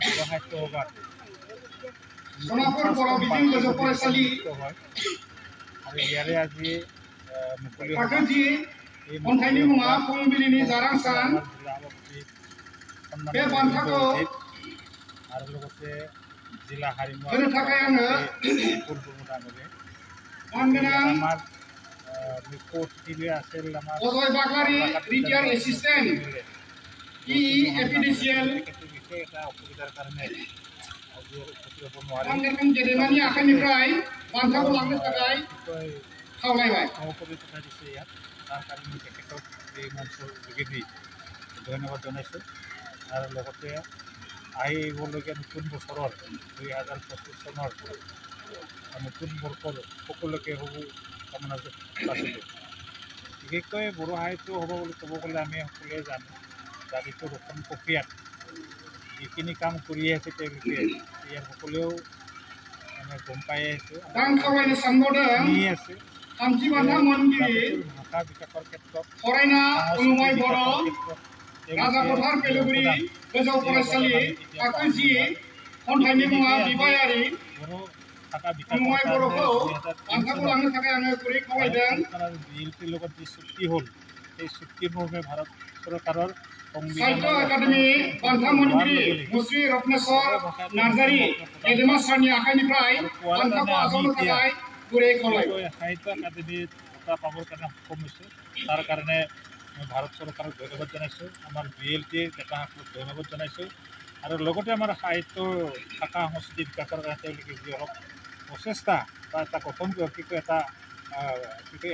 জিলা বড়ো সাহিত্য সভাত সোনাপুৰ বড় বিদিন গোজো ফৰাইসালি হয় আৰু ইয়াৰে আজি মুকলি পাটজি অনথাইনি মুঙা ফুলবিলিनि जारां सान बे बान्थाखौ আৰু লগতে জিলা হাৰিমু होनो थाखाय आङो আমাৰ কোৰ্টটিলে আছিল আমাৰ अजय बाग्लारि रिटायार एसिस्टेंट एपिडिसिएल এটা অসুবিধাৰ কাৰণে আজি উপস্থিত হ'ব নোৱাৰে आंगेरखान गेदेमानि आखाइनिफ्राय बान्थाखौ लांनो थाखाय खावलायबाय সভাপতি পঠাই দিছে ইয়াত তাৰ কাৰণে তেখেতক এই মঞ্চৰ যোগেদি ধন্যবাদ জনাইছোঁ আৰু লগতে আহিবলগীয়া নতুন বছৰৰ 2025 চনৰ নতুন বৰ্ষৰ সকলোকে হ'ব কামনা আছিলোঁ বিশেষকৈ বড়ো সাহিত্য হ'ব বুলি ক'ব গ'লে আমি সকলোৱে জানো জাতিটোৰ ৰক্ষণ প্ৰক্ৰিয়াত যিখিনি কাম কৰি আছে তেওঁলোকে ইয়াৰ সকলোৱেও মানে গম পাই আছে ভাষা বিকাশৰ ক্ষেত্ৰত फरायना उलुमाय बर' राजापथार पेलुगुरि गोजौ फरायसालि थाखो 10 खन्थाइनि मुङा बिबायारि बড়ो भाषा उलुमाय बर'खौ बान्थाखौ लांनो थाखाय आङो गुरै खावलायदों বিএলপিৰ লগত যি চুক্তি হ'ল সেই চুক্তিৰ মৰ্মে ভাৰত চৰকাৰৰ साहित्य एकाडेमी बान्था मोनगिरि मुश्री रत्नेश्वर नार्जारी गेदेमा सारनि आखाइनिफ्राय बान्थाखौ आजावनो थाखाय गुरै खावलायबाय साहित्य एकाडेमीत বঁটা পাবৰ কাৰণে সক্ষম হৈছে তাৰ কাৰণে ভাৰত চৰকাৰক ধন্যবাদ জনাইছোঁ আমাৰ বিএলপিৰ নেতাসকলক ধন্যবাদ জনাইছোঁ আৰু লগতে আমাৰ সাহিত্য ভাষা সংস্কৃতি বিকাশৰ কাৰণে তেওঁলোকে যি অলপ প্ৰচেষ্টা বা এটা গঠন কি কয় এটা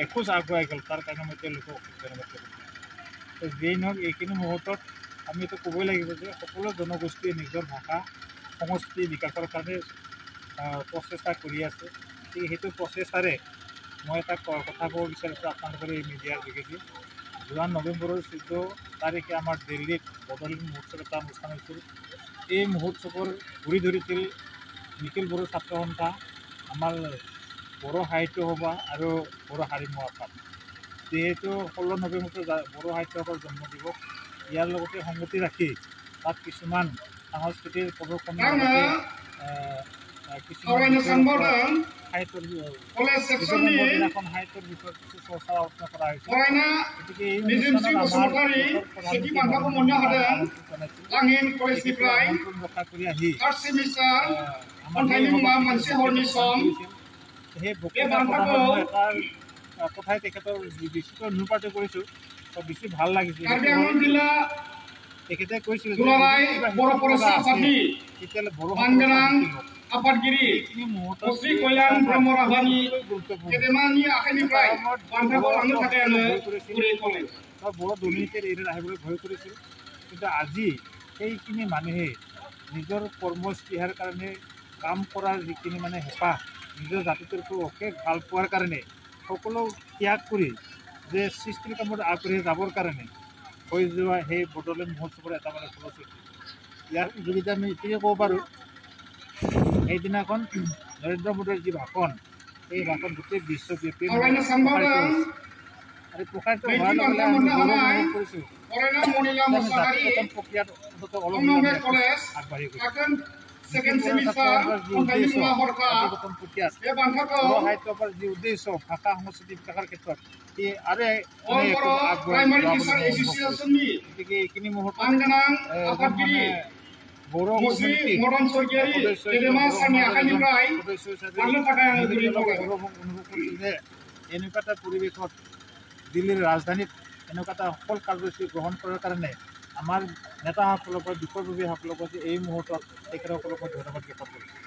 এখোজ আগুৱাই গ'ল তাৰ কাৰণে মই তেওঁলোকক ধন্যবাদ জনাইছোঁ যিয়েই নহওক এইখিনি মুহূৰ্তত আমি এইটো ক'বই লাগিব যে সকলো জনগোষ্ঠীয়ে নিজৰ ভাষা সংস্কৃতি বিকাশৰ কাৰণে প্ৰচেষ্টা কৰি আছে সেইটো প্ৰচেষ্টাৰে মই এটা কথা ক'ব বিচাৰিছোঁ আপোনালোকৰ এই মিডিয়াৰ যোগেদি যোৱা নৱেম্বৰৰ 14 তাৰিখে আমাৰ দিল্লীত বদলি মহোৎসৱ এটা অনুষ্ঠান হৈছিল এই মহোৎসৱৰ ঘূৰি ধৰিছিল নিখিল বড়ো ছাত্ৰ সন্থা আমাৰ বড়ো সাহিত্য সভা আৰু বড়ো হাৰিমু আকাশ যিহেতু 16 নৱেম্বৰটো বড়ো সাহিত্য সভাৰ জন্ম দিৱস ইয়াৰ লগতে সংগতি ৰাখি তাত কিছুমান সাংস্কৃতিক প্ৰদৰ্শনী সাহিত্যৰ বিষয়ে কিছু চৰ্চা আলোচনা কৰা হৈছে গতিকে এই ৰক্ষা কৰি আহি সেই কথাই তেখেতৰ বেছিকৈ অনুপাতে কৰিছোঁ বেছি ভাল লাগিছে তেখেতে কৈছিল তেতিয়াহ'লে বড়ো आफादगिरि श्री कल्याण ब्रह्म राभानि गेदेमानि आखाइनिफ्राय बान्थाखौ लांनो थाखाय आङो गुरै खावलायबाय बড়ो দুৰ্নীতিৰ এৰি আহিবলৈ ভয় কৰিছিল কিন্তু আজি সেইখিনি মানুহে নিজৰ কৰ্মস্পৃহাৰ কাৰণে কাম কৰাৰ যিখিনি মানে হেঁপাহ নিজৰ জাতিটোৰ অশেষ ভাল পোৱাৰ কাৰণে সকলো ত্যাগ কৰি যে সৃষ্টিৰ কামত আগবাঢ়ি যাবৰ কাৰণে হৈ যোৱা সেই বড়োলেণ্ড মহোৎসৱৰ এটা মানে ফলশ্ৰুতি ইয়াৰ যোগেদি আমি এইটোৱে ক'ব পাৰোঁ সেইদিনাখন নৰেন্দ্ৰ মোদীৰ যি ভাষণ সেই ভাষণ গোটেই বিশ্বব্যাপী আৰু প্ৰসাৰিত হোৱাৰ লগে লগে আমি গৌৰৱ কৰিছোঁ প্ৰক্ৰিয়াত আগবাঢ়ি গৈছে সাহিত্যৰ যি উদ্দেশ্য ভাষা সংস্কৃতি বিকাশৰ ক্ষেত্ৰত সি আৰু গতিকে এইখিনি মুহূৰ্তত বড়ো অনুভৱ কৰিছোঁ যে এনেকুৱা এটা পৰিৱেশত দিল্লীৰ ৰাজধানীত এনেকুৱা এটা সফল কাৰ্যসূচী গ্ৰহণ কৰাৰ কাৰণে আমাৰ নেতাসকলৰ পৰা বিষয়ববীয়াসকলৰ প্ৰতি এই মুহূৰ্তত তেখেতসকলক মই ধন্যবাদ জ্ঞাপন কৰিছোঁ।